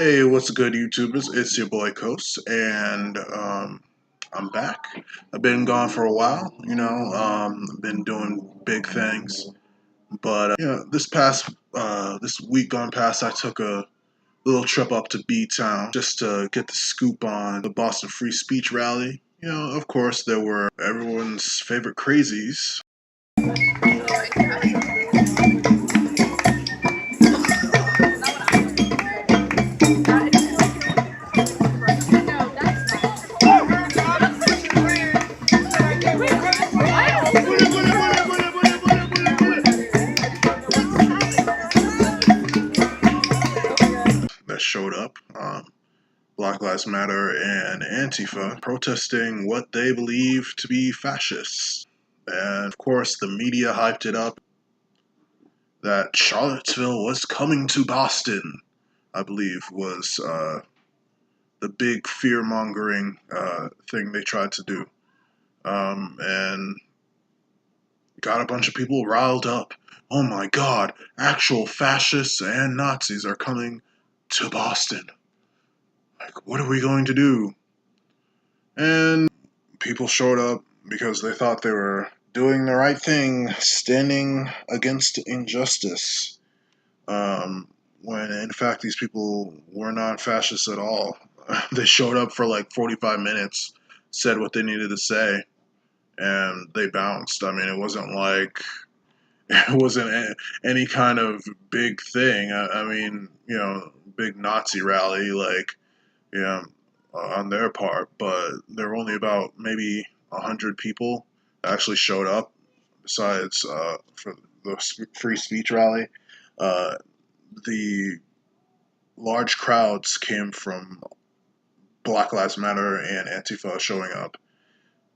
Hey, what's good, YouTubers? It's your boy Kos, and I'm back. I've been gone for a while, been doing big things, but this week gone past, I took a little trip up to B-Town just to get the scoop on the Boston Free Speech rally. Of course, there were everyone's favorite crazies. That showed up. Black Lives Matter and Antifa protesting what they believe to be fascists. And of course, the media hyped it up that Charlottesville was coming to Boston, I believe, was the big fear mongering thing they tried to do. And got a bunch of people riled up. Oh my God, actual fascists and Nazis are coming to Boston. Like, what are we going to do? And people showed up because they thought they were doing the right thing, standing against injustice. When in fact these people were not fascists at all. They showed up for like 45 minutes, said what they needed to say, and they bounced. I mean, it wasn't like it wasn't any kind of big thing. I mean, big Nazi rally, like, yeah, on their part, but there were only about maybe 100 people that actually showed up. Besides, for the free speech rally, the large crowds came from Black Lives Matter and Antifa showing up.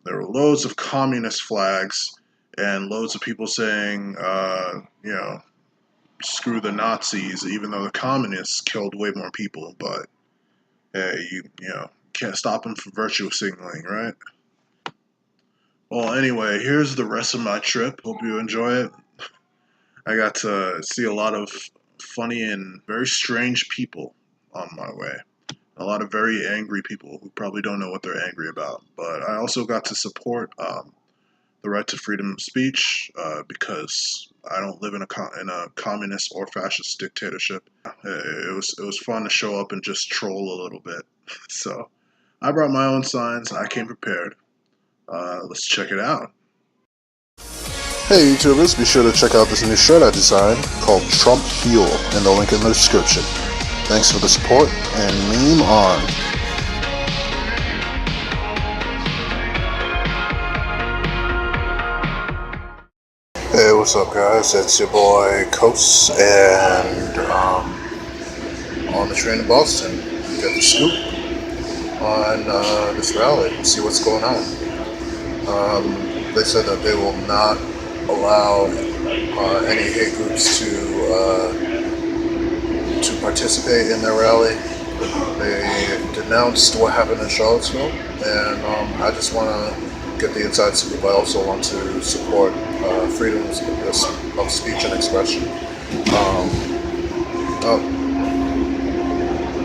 There were loads of communist flags and loads of people saying, screw the Nazis, even though the communists killed way more people. But hey, you can't stop them from virtue signaling, right? Well, anyway, here's the rest of my trip. Hope you enjoy it. I got to see a lot of funny and very strange people on my way. A lot of very angry people who probably don't know what they're angry about. But I also got to support the right to freedom of speech because I don't live in a communist or fascist dictatorship. It was fun to show up and just troll a little bit. So I brought my own signs. I came prepared. Let's check it out. Hey YouTubers, be sure to check out this new shirt I designed called Trump Fuel in the link in the description. Thanks for the support, and meme on! Hey, what's up guys? It's your boy Kos, and on the train to Boston, get the scoop on this rally, see what's going on. They said that they will not allow any hate groups to participate in their rally. They denounced what happened in Charlottesville, and I just want to get the inside scoop. I also want to support freedom of speech and expression,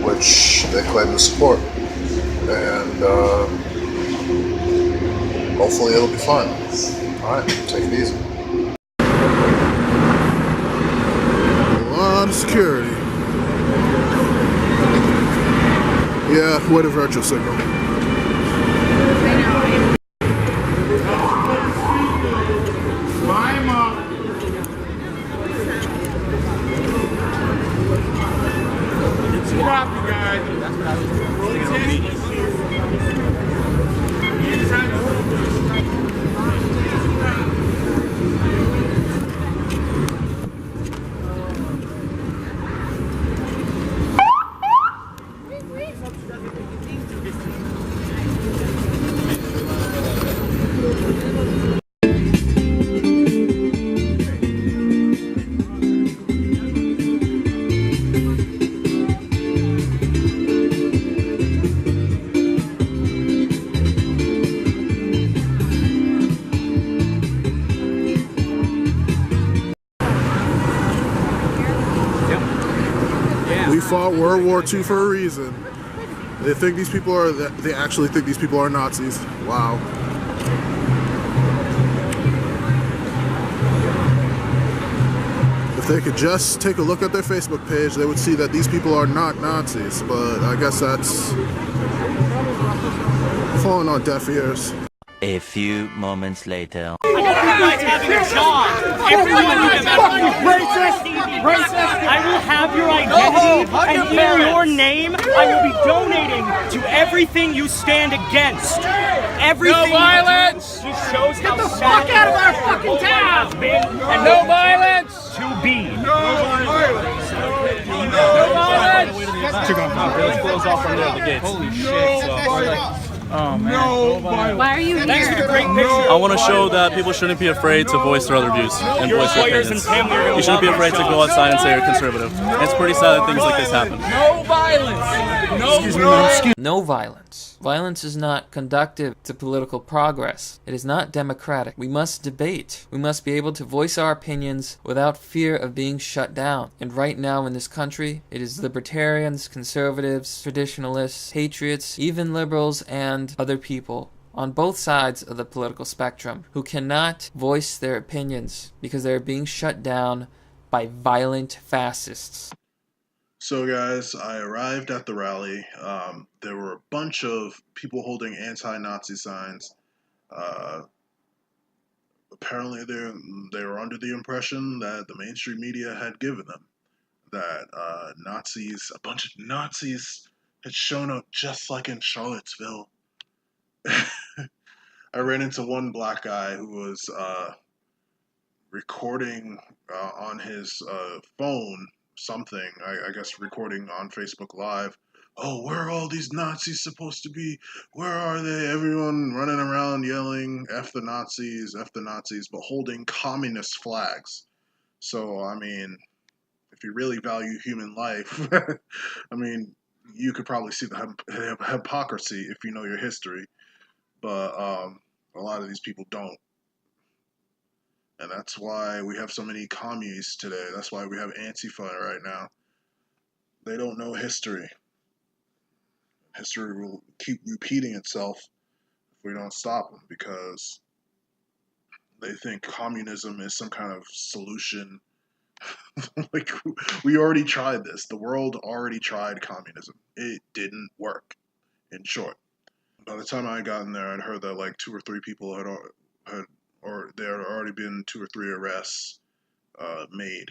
which they claim to support, and hopefully it'll be fun. Alright, take it easy. A lot of security. Yeah, what a virtual signal. fought World War II for a reason. They actually think these people are Nazis. Wow. If they could just take a look at their Facebook page, they would see that these people are not Nazis, but I guess that's falling on deaf ears. A few moments later. I will have your identity and in your name, I will be donating to everything you stand against. Everything. No violence! Just shows how Get the fuck out of our fucking town! And no violence! To be. No violence! No violence! Let's close off from the gates. Holy shit. Oh, man. No violence. Why are you here? Thanks for the great picture. I want to show that people shouldn't be afraid to voice their other views and voice their opinions. You shouldn't be afraid to go outside and say you're conservative. And it's pretty sad that things like this happen. No violence! No violence. Violence is not conducive to political progress. It is not democratic. We must debate. We must be able to voice our opinions without fear of being shut down. And right now in this country, it is libertarians, conservatives, traditionalists, patriots, even liberals, and other people on both sides of the political spectrum who cannot voice their opinions because they are being shut down by violent fascists. So guys, I arrived at the rally. There were a bunch of people holding anti-Nazi signs. Apparently they were under the impression that the mainstream media had given them that a bunch of Nazis had shown up just like in Charlottesville. I ran into one black guy who was recording on his phone something, I guess recording on Facebook Live. Oh, where are all these Nazis supposed to be? Where are they? Everyone running around yelling, F the Nazis, but holding communist flags. So, I mean, if you really value human life, I mean, you could probably see the hypocrisy if you know your history. But a lot of these people don't. And that's why we have so many commies today. That's why we have Antifa right now. They don't know history. History will keep repeating itself if we don't stop them, because they think communism is some kind of solution. Like, we already tried this. The world already tried communism. It didn't work, in short. By the time I got in there, I'd heard that like 2 or 3 people or there had already been 2 or 3 arrests made.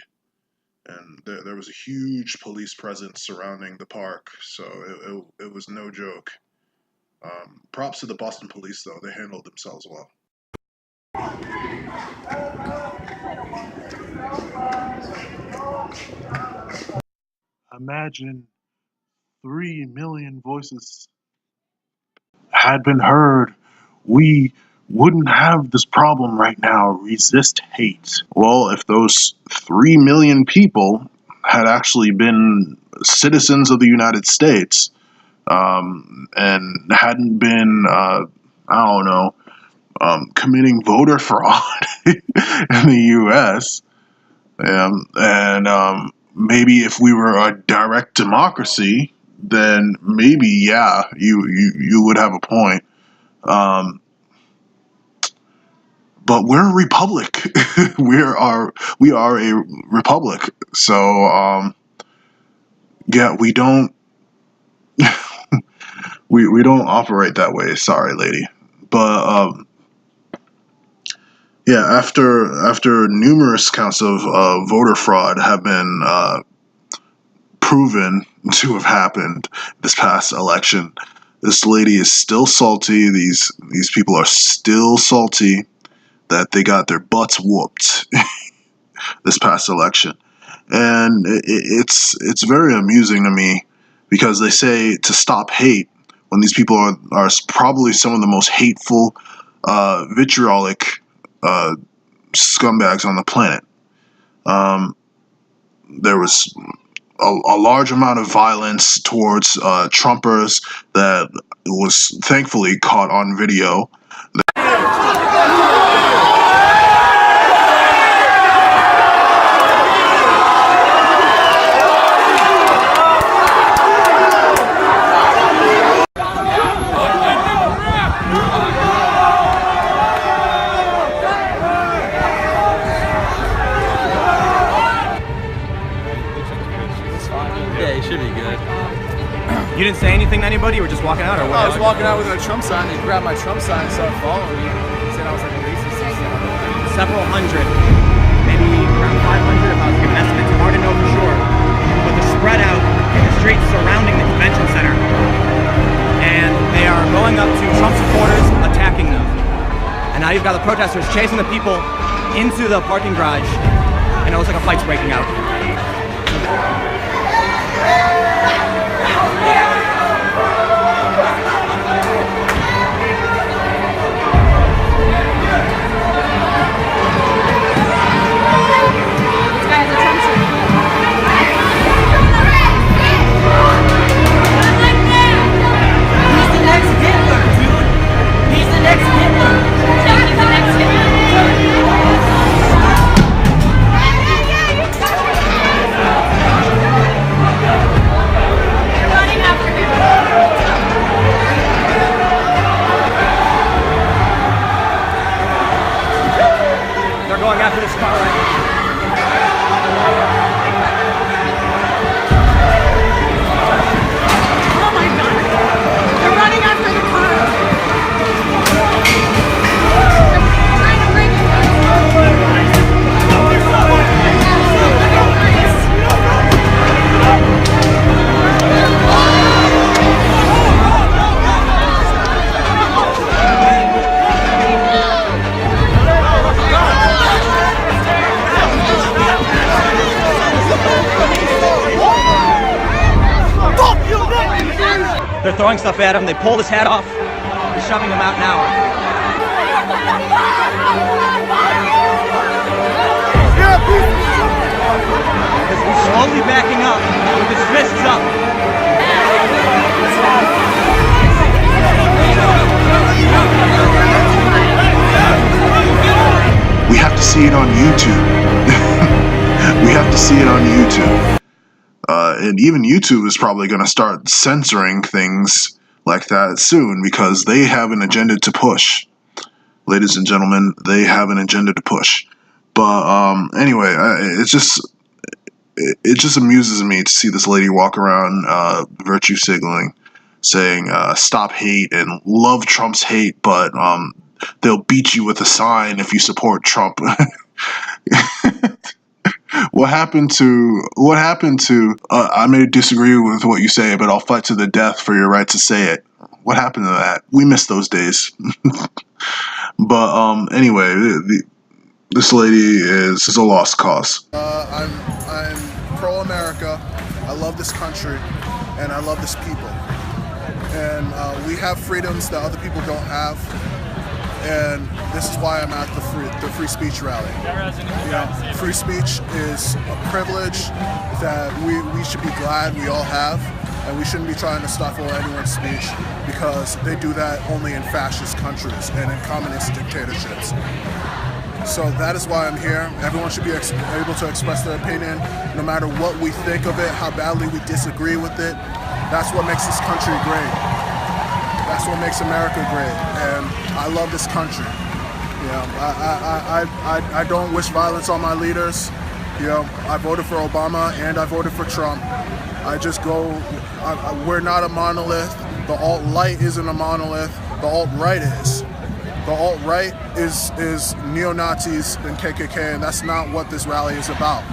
And there was a huge police presence surrounding the park, so it was no joke. Props to the Boston police, though. They handled themselves well. Imagine 3 million voices had been heard. We wouldn't have this problem right now. Resist hate. Well, if those 3 million people had actually been citizens of the United States, and hadn't been, committing voter fraud in the U.S., and maybe if we were a direct democracy, then maybe, yeah, you would have a point. But we're a republic. we are a republic. So yeah, we don't we don't operate that way. Sorry, lady. But yeah, after numerous counts of voter fraud have been proven to have happened this past election, this lady is still salty. These people are still salty that they got their butts whooped this past election. And it's very amusing to me, because they say to stop hate when these people are probably some of the most hateful, vitriolic scumbags on the planet. There was a large amount of violence towards Trumpers that was thankfully caught on video. You didn't say anything to anybody? You were just walking out, or what? I was walking out with a Trump sign. They grabbed my Trump sign and started following me. Said I was like a racist and stuff. Several hundred, maybe around 500 if I was giving estimates. It's hard to know for sure. But they're spread out in the streets surrounding the convention center. And they are going up to Trump supporters, attacking them. And now you've got the protesters chasing the people into the parking garage. And it looks like a fight's breaking out. Going after this car right now. Oh my god! They're running after the car! They're trying to bring it. They're throwing stuff at him. They pulled his hat off. They're shoving him out now. He's slowly backing up with his fists up. We have to see it on YouTube. We have to see it on YouTube. And even YouTube is probably going to start censoring things like that soon because they have an agenda to push. Ladies and gentlemen, they have an agenda to push. But anyway, it just amuses me to see this lady walk around virtue signaling, saying stop hate and love Trump's hate, but they'll beat you with a sign if you support Trump. What happened to I may disagree with what you say, but I'll fight to the death for your right to say it. What happened to that? We miss those days. But anyway, this lady is a lost cause. I'm pro-America. I love this country, and I love this people. And we have freedoms that other people don't have. And this is why I'm at the free speech rally. Free speech is a privilege that we should be glad we all have, and we shouldn't be trying to stifle anyone's speech because they do that only in fascist countries and in communist dictatorships. So that is why I'm here. Everyone should be able to express their opinion, no matter what we think of it, how badly we disagree with it. That's what makes this country great. That's what makes America great, and I love this country. I don't wish violence on my leaders. I voted for Obama and I voted for Trump. We're not a monolith. The Alt-Lite isn't a monolith. The Alt-Right is. The Alt-Right is neo-Nazis and KKK, and that's not what this rally is about.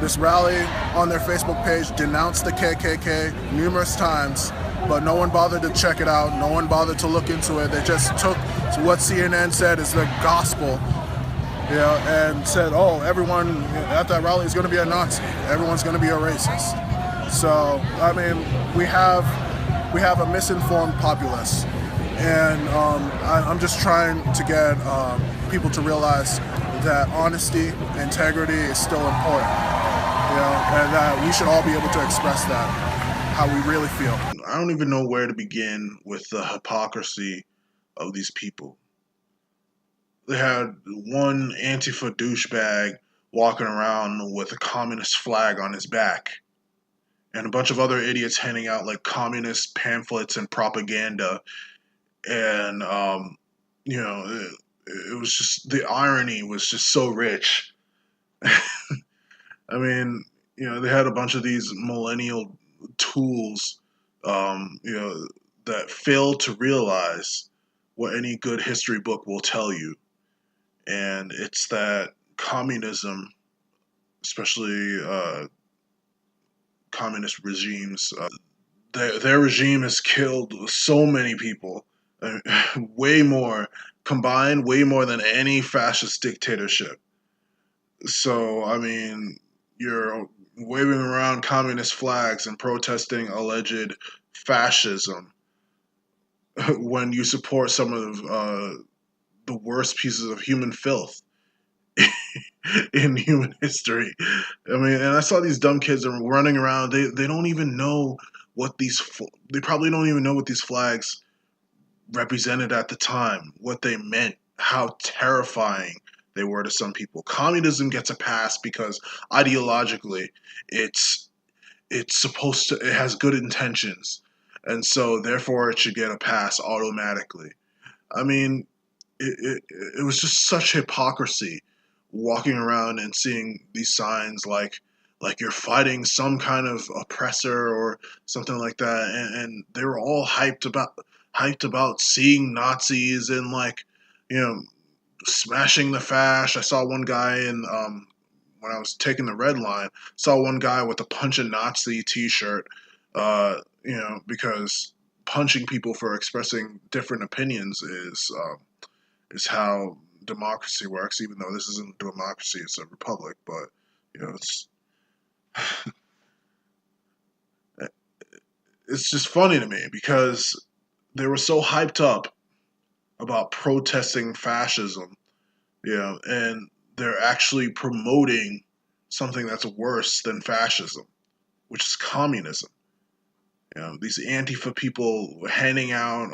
This rally on their Facebook page denounced the KKK numerous times, but no one bothered to check it out. No one bothered to look into it. They just took what CNN said as the gospel, and said, oh, everyone at that rally is going to be a Nazi. Everyone's going to be a racist. So, I mean, we have a misinformed populace. And I'm just trying to get people to realize that honesty, integrity is still important, and that we should all be able to express that, how we really feel. I don't even know where to begin with the hypocrisy of these people. They had one Antifa douchebag walking around with a communist flag on his back, and a bunch of other idiots handing out like communist pamphlets and propaganda. And it was just, the irony was just so rich. I mean, they had a bunch of these millennial tools that fail to realize what any good history book will tell you. And it's that communism, especially communist regimes, their regime has killed so many people, way more combined, way more than any fascist dictatorship. So, I mean, you're waving around communist flags and protesting alleged fascism when you support some of the worst pieces of human filth in human history. I mean, and I saw these dumb kids are running around. They don't even know what they probably don't even know what these flags represented at the time, what they meant, how terrifying they were to some people. Communism gets a pass because ideologically it has good intentions, and so therefore it should get a pass automatically. I mean, it was just such hypocrisy walking around and seeing these signs like you're fighting some kind of oppressor or something like that, and they were all hyped about seeing Nazis and like you know smashing the fash. I saw one guy in when I was taking the red line, saw one guy with a punch a Nazi T-shirt, because punching people for expressing different opinions is how democracy works. Even though this isn't a democracy, it's a republic. But it's just funny to me because they were so hyped up about protesting fascism, and they're actually promoting something that's worse than fascism, which is communism. These Antifa people handing out,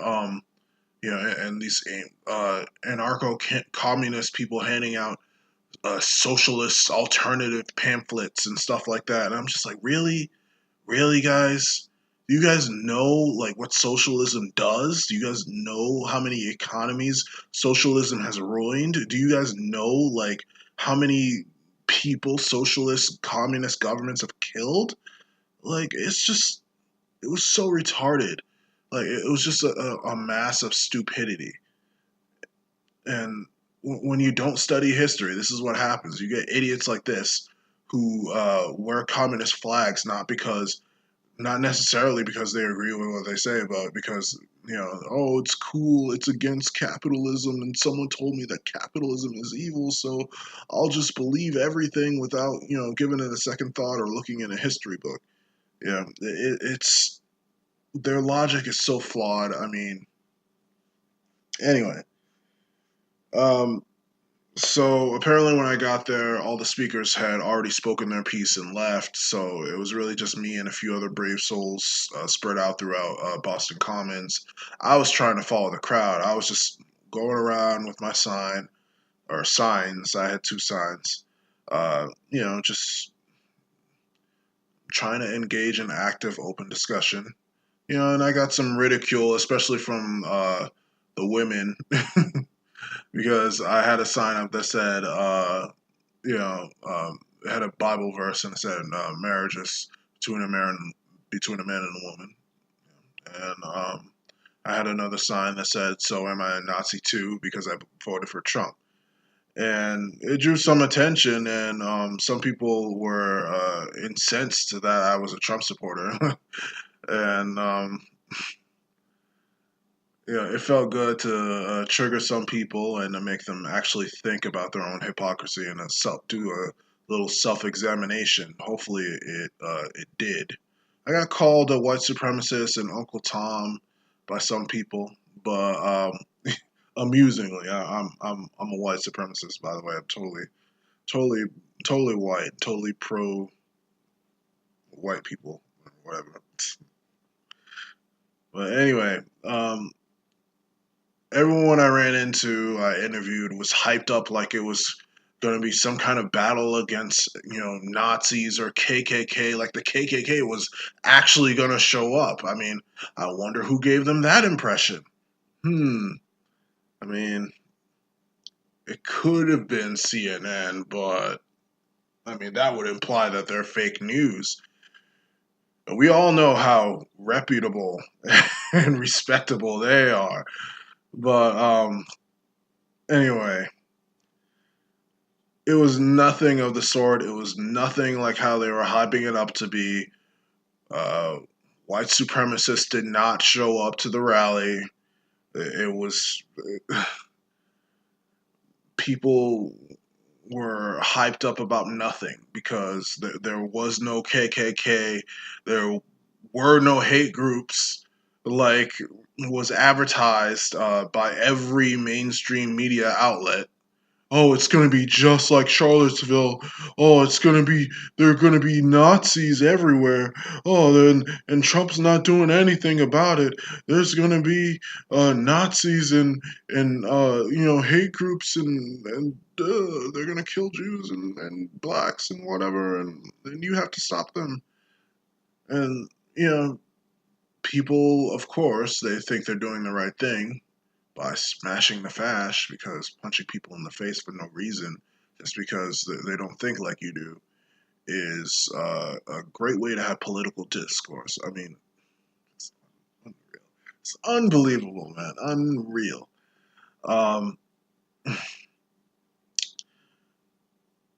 and these anarcho-communist people handing out socialist alternative pamphlets and stuff like that. And I'm just like, really? Really, guys? Do you guys know like what socialism does? Do you guys know how many economies socialism has ruined? Do you guys know like how many people socialist communist governments have killed? Like it was so retarded. Like it was just a mass of stupidity. And when you don't study history, this is what happens. You get idiots like this who wear communist flags not necessarily because they agree with what they say, but because oh, it's cool, it's against capitalism, and someone told me that capitalism is evil, so I'll just believe everything without giving it a second thought or looking in a history book. It's their logic is so flawed. I mean, anyway. So apparently when I got there, all the speakers had already spoken their piece and left. So it was really just me and a few other brave souls spread out throughout Boston Commons. I was trying to follow the crowd. I was just going around with my sign or signs. I had two signs. Just trying to engage in active, open discussion. And I got some ridicule, especially from the women. Because I had a sign up that said, it had a Bible verse and it said, marriage is between a man and a woman. And I had another sign that said, so am I a Nazi too, because I voted for Trump. And it drew some attention, and some people were incensed that I was a Trump supporter. And it felt good to trigger some people and to make them actually think about their own hypocrisy and do a little self-examination. Hopefully, it did. I got called a white supremacist and Uncle Tom by some people, but amusingly, I'm a white supremacist. By the way, I'm totally white, totally pro white people, whatever. But anyway, everyone I ran into, I interviewed, was hyped up like it was going to be some kind of battle against, Nazis or KKK. Like the KKK was actually going to show up. I mean, I wonder who gave them that impression. I mean, it could have been CNN, but I mean, that would imply that they're fake news. We all know how reputable and respectable they are. But anyway, it was nothing of the sort. It was nothing like how they were hyping it up to be. Uh, White supremacists did not show up to the rally. It was people were hyped up about nothing because there was no KKK, there were no hate groups like was advertised by every mainstream media outlet. Oh, it's going to be just like Charlottesville. Oh, there are going to be Nazis everywhere. Oh, then, and Trump's not doing anything about it. There's going to be Nazis and hate groups and they're going to kill Jews and blacks and whatever, and you have to stop them. And, people, of course, they think they're doing the right thing by smashing the fash, because punching people in the face for no reason, just because they don't think like you do, is a great way to have political discourse. I mean, it's unreal. It's unbelievable, man. Unreal.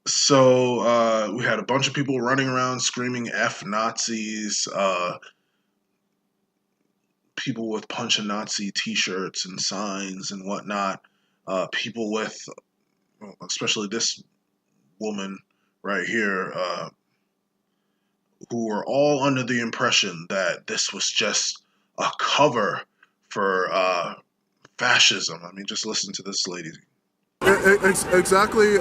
So we had a bunch of people running around screaming F Nazis, people with Punch a Nazi t-shirts and signs and whatnot, people with, especially this woman right here, who were all under the impression that this was just a cover for fascism. I mean, just listen to this lady. Exactly.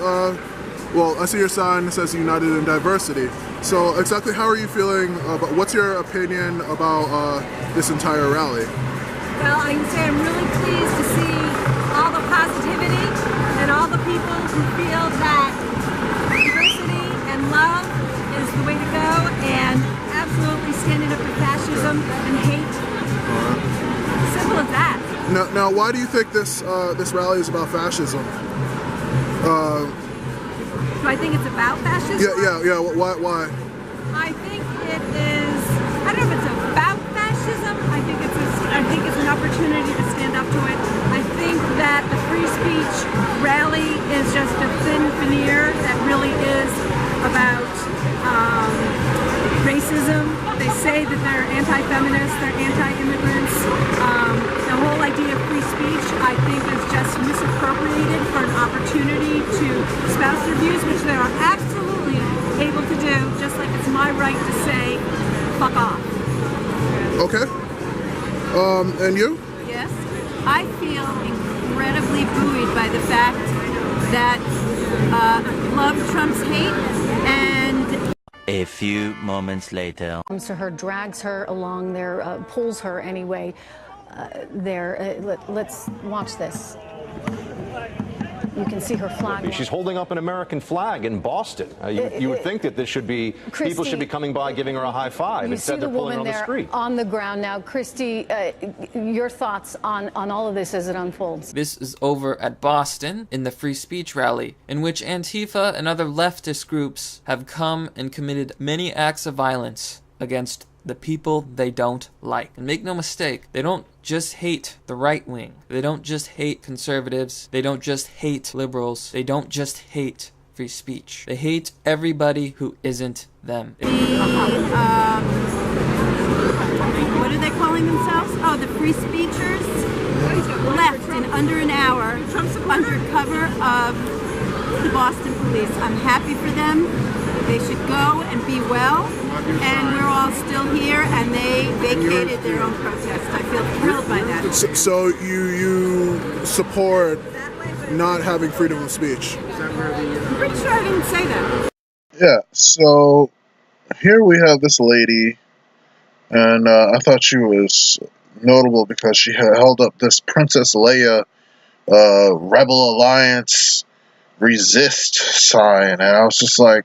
Well, I see your sign that says United in Diversity. So exactly how are you feeling about, what's your opinion about this entire rally? Well, I can say I'm really pleased to see all the positivity and all the people who feel that diversity and love is the way to go, and absolutely standing up for fascism and hate. Simple as that. Now, why do you think this rally is about fascism? Do I think it's about fascism? Yeah. Why? I think it is. I don't know if it's about fascism. I think it's an opportunity to stand up to it. I think that the free speech rally is just a thin veneer that really is about racism. They say that they're anti-feminists, they're anti-immigrants. The whole idea of free speech, I think, is just misappropriated for an opportunity to espouse their views, which they are absolutely able to do, just like it's my right to say, fuck off. Okay. And you? Yes. I feel incredibly buoyed by the fact that love trumps hate, and a few moments later. Comes to her, drags her along there, pulls her anyway. Let's watch this. You can see her flag. She's holding up an American flag in Boston. You would think that this should be, Christy, people should be coming by giving her a high five. Instead, they're pulling her on the street. On the ground now. Christy, your thoughts on all of this as it unfolds? This is over at Boston in the free speech rally, in which Antifa and other leftist groups have come and committed many acts of violence against the people they don't like. And make no mistake, they don't just hate the right wing. They don't just hate conservatives. They don't just hate liberals. They don't just hate free speech. They hate everybody who isn't them. What are they calling themselves? Oh, the free speechers left in under an hour under cover of the Boston police. I'm happy for them. They should go and be well, and we're all still here, and they vacated their own protest. I feel thrilled by that. So you support not having freedom of speech? I'm pretty sure I didn't say that. Yeah, so here we have this lady, and I thought she was notable because she had held up this Princess Leia Rebel Alliance resist sign, and I was just like,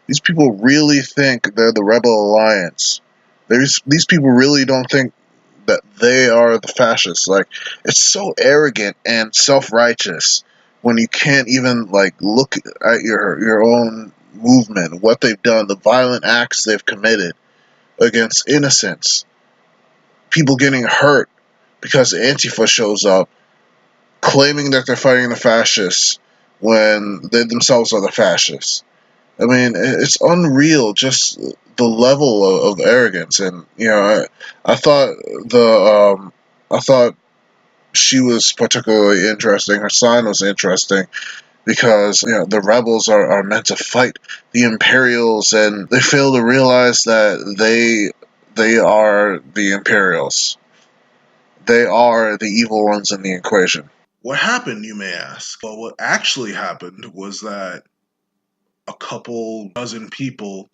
these people really think they're the Rebel Alliance. These people really don't think that they are the fascists. Like, it's so arrogant and self-righteous when you can't even look at your own movement, what they've done, the violent acts they've committed, against innocents. People getting hurt because Antifa shows up claiming that they're fighting the fascists when they themselves are the fascists. I mean, it's unreal, just the level of arrogance. And I thought I thought she was particularly interesting. Her sign was interesting because the rebels are meant to fight the Imperials, and they fail to realize that they are the Imperials. They are the evil ones in the equation. What happened, you may ask? Well, what actually happened was that a couple dozen people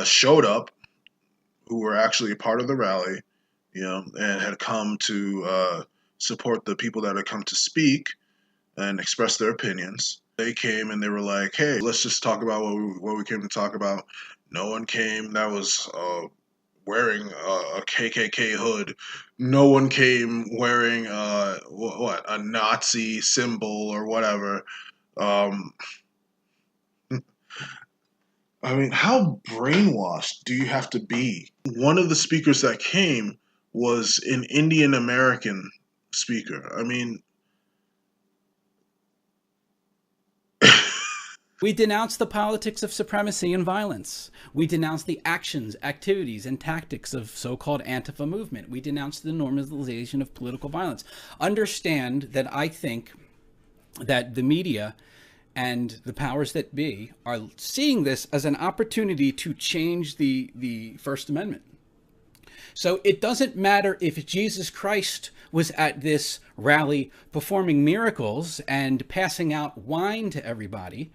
showed up who were actually a part of the rally, and had come to support the people that had come to speak and express their opinions. They came and they were like, hey, let's just talk about what we came to talk about. No one came that was wearing a KKK hood. No one came wearing a Nazi symbol or whatever. I mean, how brainwashed do you have to be? One of the speakers that came was an Indian American speaker. I mean, we denounce the politics of supremacy and violence. We denounce the actions, activities, and tactics of so-called Antifa movement. We denounce the normalization of political violence. Understand that I think that the media and the powers that be are seeing this as an opportunity to change the First Amendment. So it doesn't matter if Jesus Christ was at this rally performing miracles and passing out wine to everybody.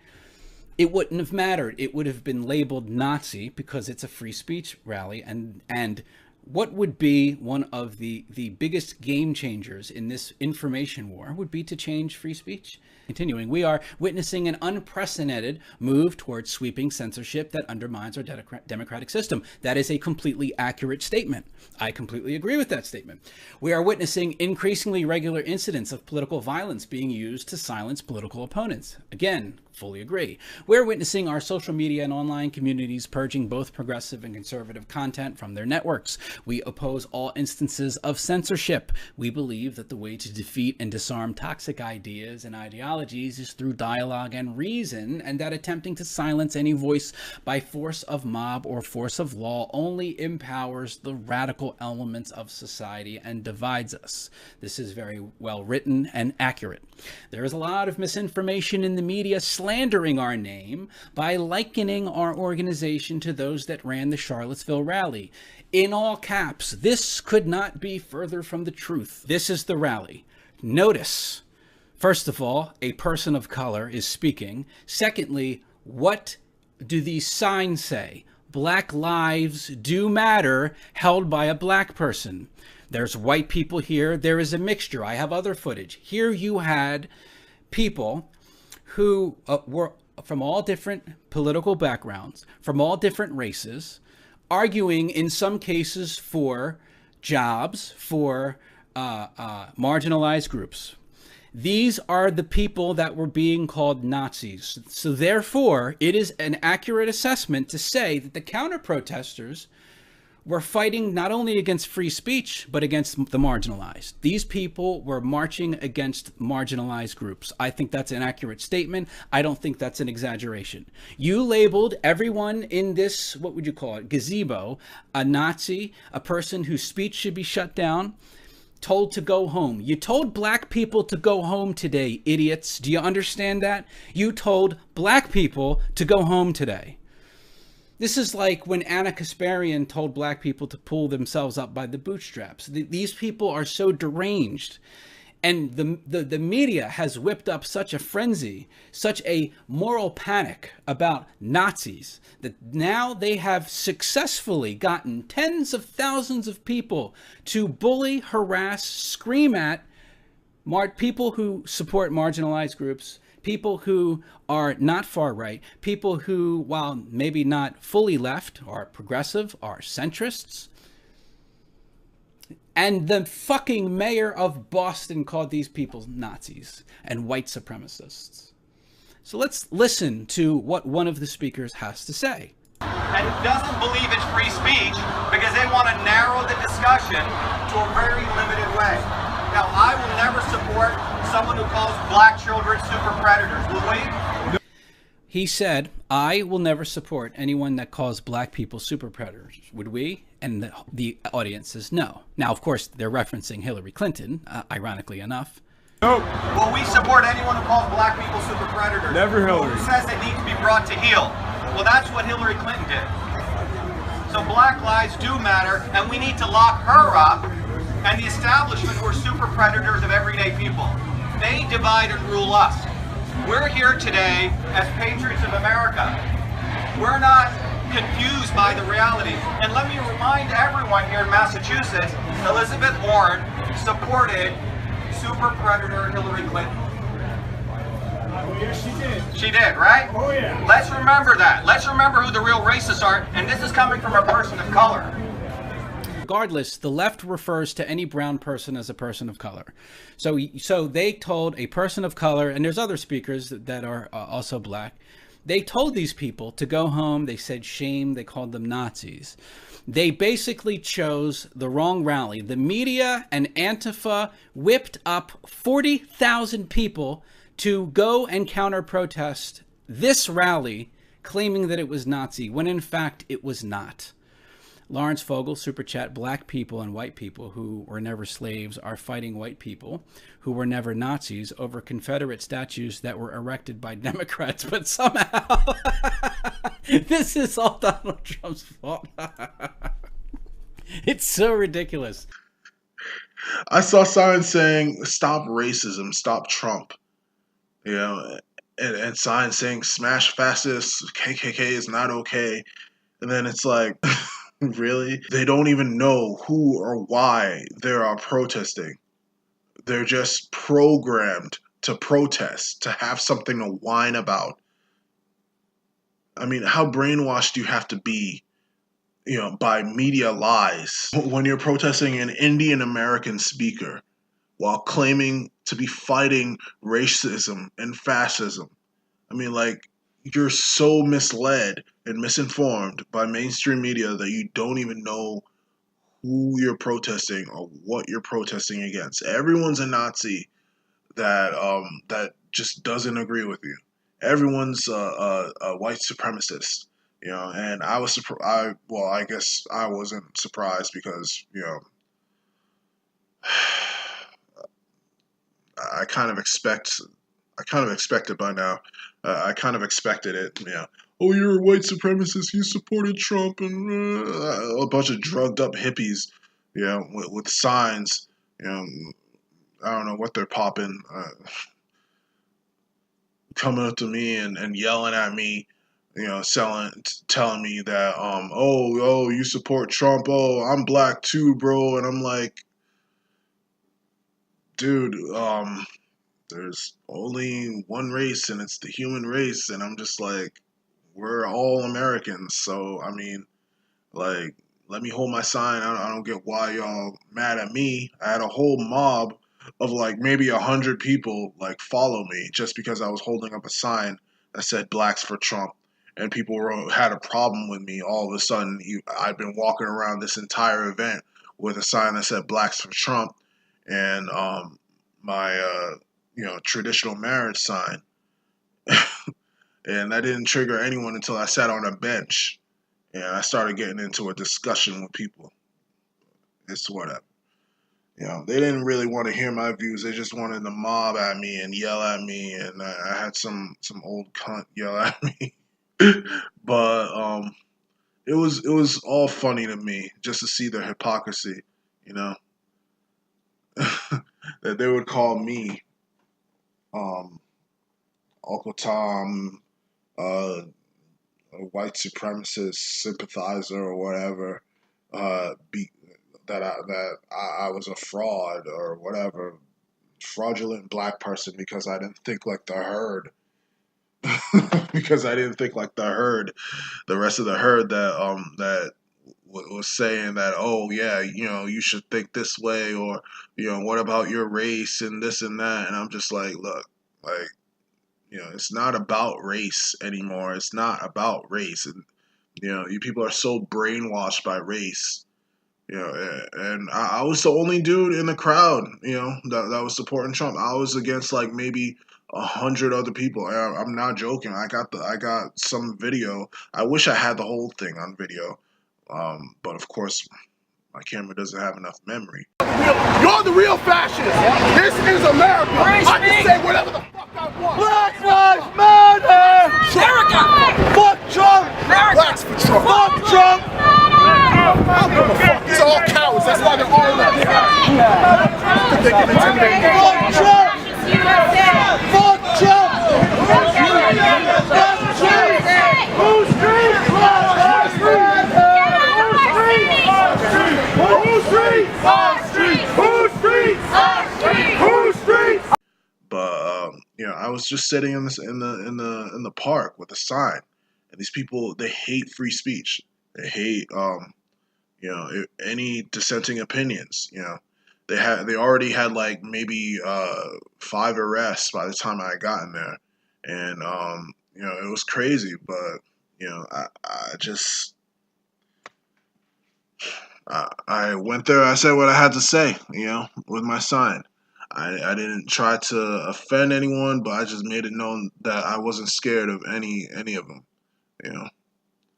It wouldn't have mattered. It would have been labeled Nazi because it's a free speech rally. And what would be one of the biggest game changers in this information war would be to change free speech. Continuing, we are witnessing an unprecedented move towards sweeping censorship that undermines our democratic system. That is a completely accurate statement. I completely agree with that statement. We are witnessing increasingly regular incidents of political violence being used to silence political opponents. Again, fully agree. We're witnessing our social media and online communities purging both progressive and conservative content from their networks. We oppose all instances of censorship. We believe that the way to defeat and disarm toxic ideas and ideologies is through dialogue and reason, and that attempting to silence any voice by force of mob or force of law only empowers the radical elements of society and divides us. This is very well written and accurate. There is a lot of misinformation in the media slandering our name by likening our organization to those that ran the Charlottesville rally. In all caps, this could not be further from the truth. This is the rally. Notice, first of all, a person of color is speaking. Secondly, what do these signs say? Black lives do matter, held by a black person. There's white people here. There is a mixture. I have other footage. Here you had people who were from all different political backgrounds, from all different races, arguing in some cases for jobs, for marginalized groups. These are the people that were being called Nazis. So therefore, it is an accurate assessment to say that the counter-protesters were fighting not only against free speech, but against the marginalized. These people were marching against marginalized groups. I think that's an accurate statement. I don't think that's an exaggeration. You labeled everyone in this, what would you call it, gazebo, a Nazi, a person whose speech should be shut down, told to go home. You told black people to go home today, idiots. Do you understand that? You told black people to go home today. This is like when Anna Kasparian told black people to pull themselves up by the bootstraps. These people are so deranged. And the media has whipped up such a frenzy, such a moral panic about Nazis, that now they have successfully gotten tens of thousands of people to bully, harass, scream at people who support marginalized groups, people who are not far right, people who, while maybe not fully left, are progressive, are centrists. And the fucking mayor of Boston called these people Nazis and white supremacists. So let's listen to what one of the speakers has to say. and doesn't believe it's free speech because they want to narrow the discussion to a very limited way. Now, I will never support someone who calls black children super predators. Will we? He said, I will never support anyone that calls black people super predators. Would we? And the audience says no. Now, of course, they're referencing Hillary Clinton, ironically enough. Nope. Will we support anyone who calls black people super predators? Never Hillary. Who says they need to be brought to heel? Well, that's what Hillary Clinton did. So black lives do matter, and we need to lock her up and the establishment who are super predators of everyday people. They divide and rule us. We're here today as patriots of America. We're not confused by the reality. And let me remind everyone here in Massachusetts, Elizabeth Warren supported super predator Hillary Clinton. Yes, she did. She did, right? Oh, yeah. Let's remember that. Let's remember who the real racists are, and this is coming from a person of color. Regardless, the left refers to any brown person as a person of color. So they told a person of color, and there's other speakers that are also black, they told these people to go home. They said shame. They called them Nazis. They basically chose the wrong rally. The media and Antifa whipped up 40,000 people to go and counter-protest this rally, claiming that it was Nazi, when in fact it was not. Lawrence Fogel, Super Chat, black people and white people who were never slaves are fighting white people who were never Nazis over Confederate statues that were erected by Democrats, but somehow this is all Donald Trump's fault. It's so ridiculous. I saw signs saying, stop racism, stop Trump. You know, and signs saying, smash fascists, KKK is not okay. And then it's like, really? They don't even know who or why they are protesting. They're just programmed to protest, to have something to whine about. I mean, how brainwashed do you have to be, you know, by media lies when you're protesting an Indian American speaker while claiming to be fighting racism and fascism? I mean, like, you're so misled and misinformed by mainstream media that you don't even know who you're protesting or what you're protesting against. Everyone's a Nazi that just doesn't agree with you. Everyone's a white supremacist, you know. And I was I guess I wasn't surprised because, you know, I kind of expected by now. I kind of expected it, you know. Oh, you're a white supremacist. You supported Trump, and a bunch of drugged up hippies, you know, with signs. You know, I don't know what they're popping, coming up to me and yelling at me, you know, telling me that oh you support Trump. Oh, I'm black too, bro. And I'm like, dude, there's only one race, and it's the human race. And I'm just like, we're all Americans. So, I mean, like, let me hold my sign. I don't get why y'all mad at me. I had a whole mob of like maybe 100 people like follow me just because I was holding up a sign that said blacks for Trump. And people had a problem with me. All of a sudden, I've been walking around this entire event with a sign that said blacks for Trump, and my you know, traditional marriage sign. And that didn't trigger anyone until I sat on a bench and I started getting into a discussion with people. It's whatever. You know, they didn't really want to hear my views. They just wanted to mob at me and yell at me. And I had some old cunt yell at me. But it was all funny to me just to see their hypocrisy, you know. That they would call me Uncle Tom, a white supremacist sympathizer or whatever, that I was a fraud or whatever, fraudulent black person because I didn't think like the herd. Because I didn't think like the herd, the rest of the herd that was saying that, oh yeah, you know, you should think this way, or, you know, what about your race and this and that. And I'm just like, look, like, you know, it's not about race anymore. It's not about race. And You know, you people are so brainwashed by race. You know, and I was the only dude in the crowd, you know, that was supporting Trump. I was against like maybe 100 other people. I'm not joking. I got some video. I wish I had the whole thing on video, but of course my camera doesn't have enough memory. You're the real fascist. This is America. I can say whatever the fuck I want. Black Lives Matter. America. Fuck Trump. Blacks for Trump. Fuck Trump. I don't give a fuck. These are all cowards. That's why they're all left. They can intimidate me. Fuck Trump. Fuck Trump. Fuck Trump. Who's street? But you know, I was just sitting in the park with a sign, and these people, they hate free speech. They hate you know, any dissenting opinions. You know, they already had like maybe 5 arrests by the time I got in there, and you know, it was crazy. But you know, I just I went there. I said what I had to say. You know, with my sign. I didn't try to offend anyone, but I just made it known that I wasn't scared of any of them. You know,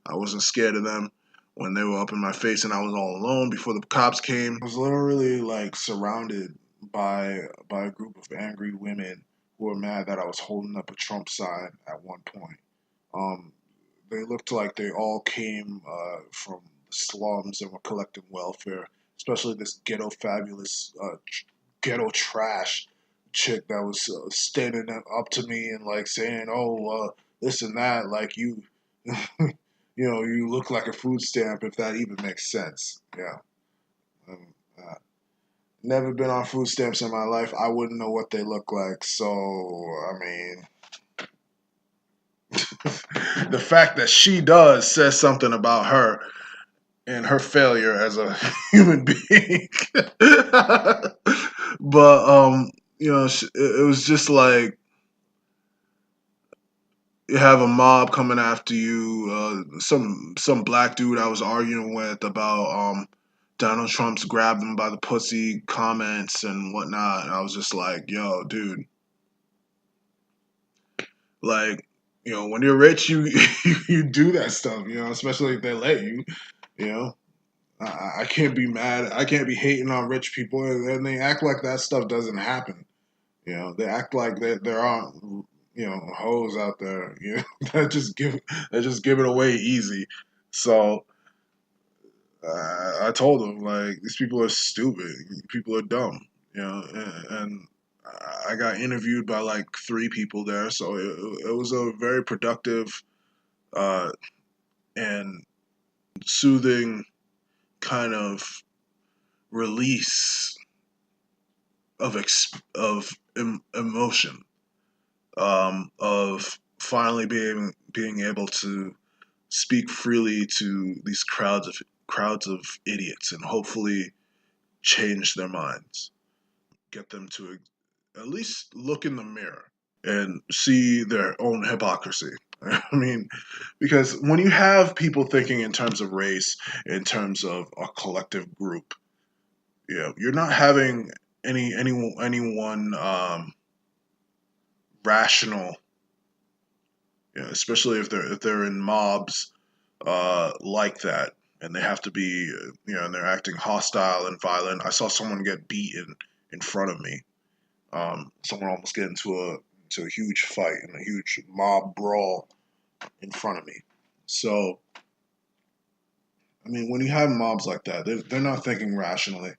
I wasn't scared of them when they were up in my face and I was all alone before the cops came. I was literally like surrounded by a group of angry women who were mad that I was holding up a Trump sign at one point. They looked like they all came from the slums and were collecting welfare, especially this ghetto fabulous ghetto trash chick that was standing up to me and like saying, "Oh, this and that," like you, you know, you look like a food stamp, if that even makes sense. Yeah, never been on food stamps in my life. I wouldn't know what they look like. So I mean, the fact that she does says something about her and her failure as a human being. But you know, it was just like you have a mob coming after you. Some black dude I was arguing with about Donald Trump's grab them by the pussy comments and whatnot. And I was just like, yo, dude, like, you know, when you're rich, you you do that stuff, you know, especially if they let you, you know. I can't be mad. I can't be hating on rich people, and they act like that stuff doesn't happen. You know, they act like there aren't, you know, hoes out there, you know, that just give it away easy. So I told them, like, these people are stupid. People are dumb. You know, and I got interviewed by like 3 people there, so it was a very productive and soothing kind of release of emotion, of finally being able to speak freely to these crowds of idiots and hopefully change their minds, get them to at least look in the mirror and see their own hypocrisy. I mean, because when you have people thinking in terms of race, in terms of a collective group, you know, you're not having anyone rational, you know, especially if they're in mobs like that, and they have to be, you know, and they're acting hostile and violent. I saw someone get beaten in front of me. Someone almost get into a huge fight and a huge mob brawl in front of me. So, I mean, when you have mobs like that, they're not thinking rationally.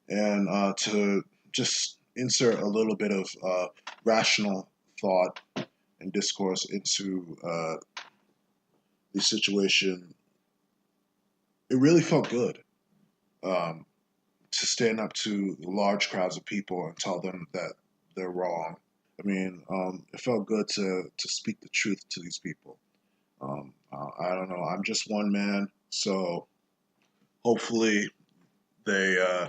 And to just insert a little bit of rational thought and discourse into the situation, it really felt good to stand up to large crowds of people and tell them that they're wrong. I mean, it felt good to speak the truth to these people. I don't know. I'm just one man, so hopefully they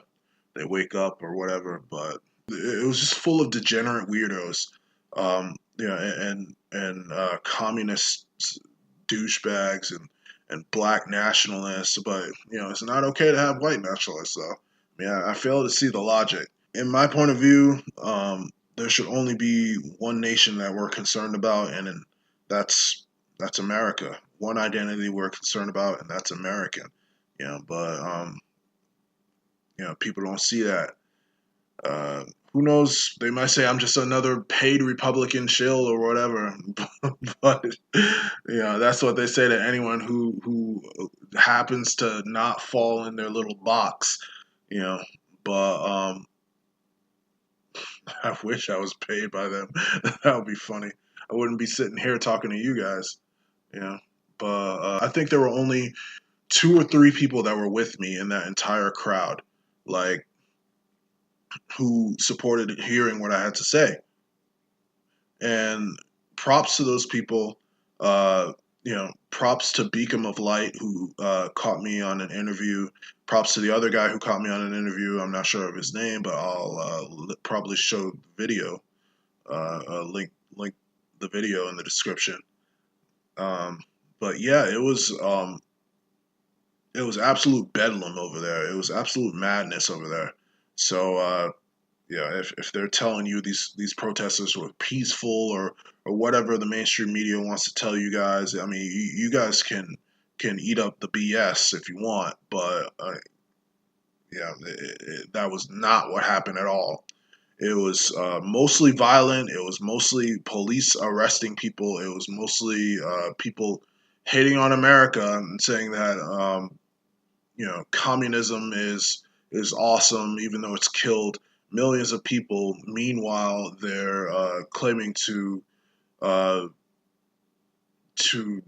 wake up or whatever. But it was just full of degenerate weirdos, you know, and communist douchebags and black nationalists, but it's not okay to have white nationalists though. I fail to see the logic. In my point of view, there should only be one nation that we're concerned about, and that's America. One identity we're concerned about, and that's American. But people don't see that. Who knows? They might say I'm just another paid Republican shill or whatever, but that's what they say to anyone who happens to not fall in their little box. But I wish I was paid by them. That would be funny. I wouldn't be sitting here talking to you guys. But I think there were only 2 or 3 people that were with me in that entire crowd, like, who supported hearing what I had to say. And props to those people. Props to Beacom of Light, who caught me on an interview. Props to the other guy who caught me on an interview. I'm not sure of his name, but I'll probably show the video. Link the video in the description. But yeah, it was absolute bedlam over there. It was absolute madness over there. So if they're telling you these protesters were peaceful or whatever the mainstream media wants to tell you guys, I mean, you guys can eat up the BS if you want, but that was not what happened at all. It was mostly violent. It was mostly police arresting people. It was mostly people hating on America and saying that communism is awesome, even though it's killed millions of people. Meanwhile, they're claiming to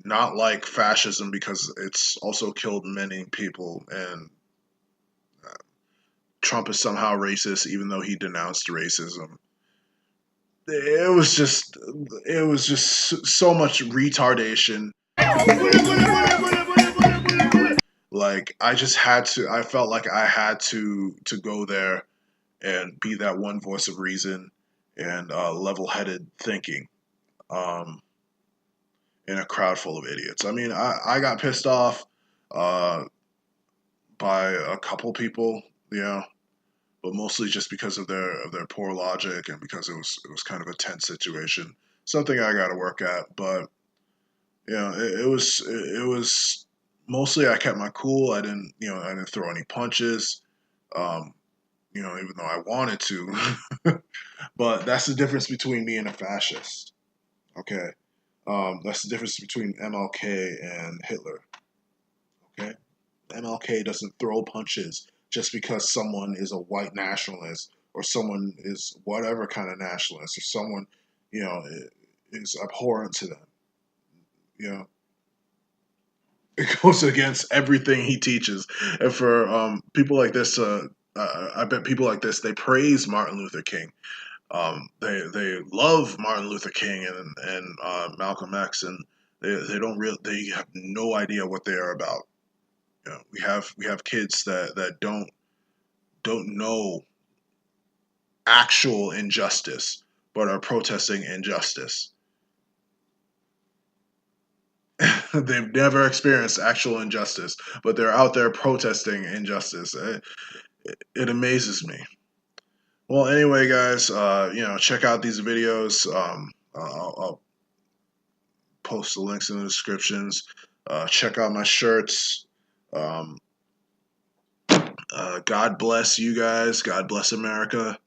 not like fascism because it's also killed many people, and Trump is somehow racist, even though he denounced racism. It was just so much retardation. Like, I felt like I had to go there and be that one voice of reason and level-headed thinking in a crowd full of idiots. I mean, I got pissed off by a couple people, but mostly just because of their poor logic and because it was kind of a tense situation. Something I got to work at, but it was mostly I kept my cool. I didn't throw any punches. Even though I wanted to. But that's the difference between me and a fascist. Okay? That's the difference between MLK and Hitler. Okay? MLK doesn't throw punches just because someone is a white nationalist or someone is whatever kind of nationalist or someone, is abhorrent to them. It goes against everything he teaches. And for people like this, I bet people like this, they praise Martin Luther King. They love Martin Luther King and Malcolm X, and they have no idea what they are about. We have kids that don't know actual injustice, but are protesting injustice. They've never experienced actual injustice, but they're out there protesting injustice. It amazes me. Well, anyway, guys, check out these videos. I'll post the links in the descriptions. Check out my shirts. God bless you guys. God bless America.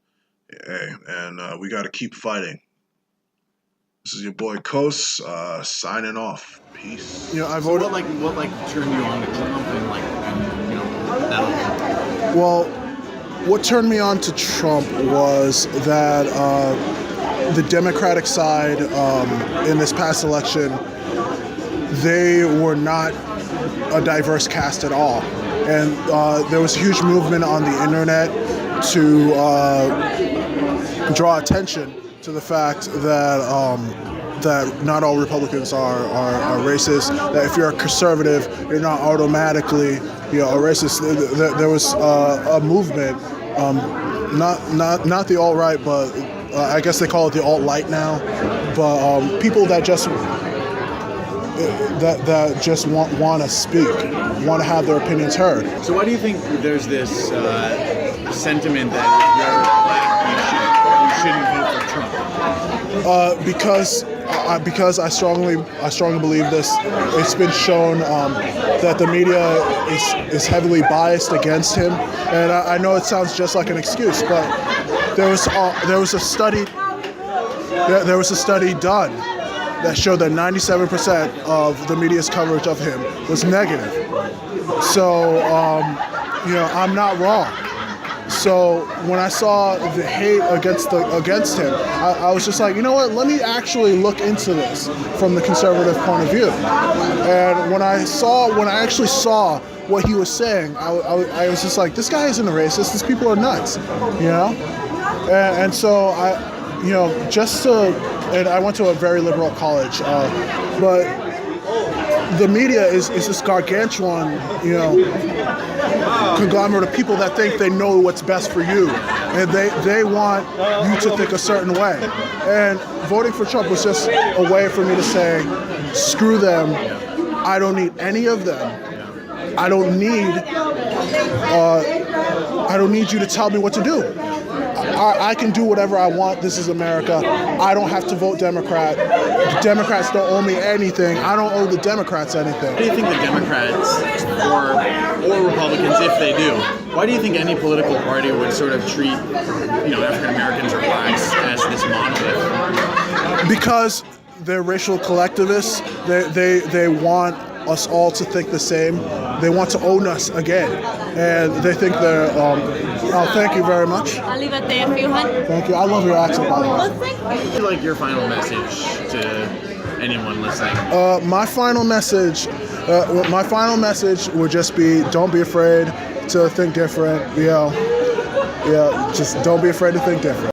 Hey, and we got to keep fighting. This is your boy Kos, signing off. Peace. I voted. What turned you on to Trump and that? Well, what turned me on to Trump was that the Democratic side in this past election, they were not a diverse cast at all, and there was a huge movement on the internet to draw attention to the fact that not all Republicans are racist. That if you're a conservative, you're not automatically a racist. There was a movement, not the alt-right, but I guess they call it the Alt-Lite now. But people that just that just want to speak, want to have their opinions heard. So why do you think there's this sentiment that if you're black, you shouldn't vote for Trump? Because I strongly believe this. It's been shown that the media is heavily biased against him, and I know it sounds just like an excuse, but there was a study done that showed that 97% of the media's coverage of him was negative. So I'm not wrong. So when I saw the hate against him, I was just like, you know what? Let me actually look into this from the conservative point of view. And when I actually saw what he was saying, I was just like, this guy isn't a racist. These people are nuts, And so and I went to a very liberal college, but the media is this gargantuan, conglomerate of people that think they know what's best for you, and they want you to think a certain way. And voting for Trump was just a way for me to say, screw them. I don't need any of them. I don't need you to tell me what to do. I can do whatever I want. This is America. I don't have to vote Democrat. The Democrats don't owe me anything. I don't owe the Democrats anything. Why do you think the Democrats or Republicans, if they do, why do you think any political party would sort of treat, African Americans or blacks as this monolith? Because they're racial collectivists. They want us all to think the same. They want to own us again, and they think they're. Thank you very much. I'll leave it there if you want. Thank you. I love your accent, by the way. Well, thank you. What would you like your final message to anyone listening? My final message would just be: don't be afraid to think different. Just don't be afraid to think different.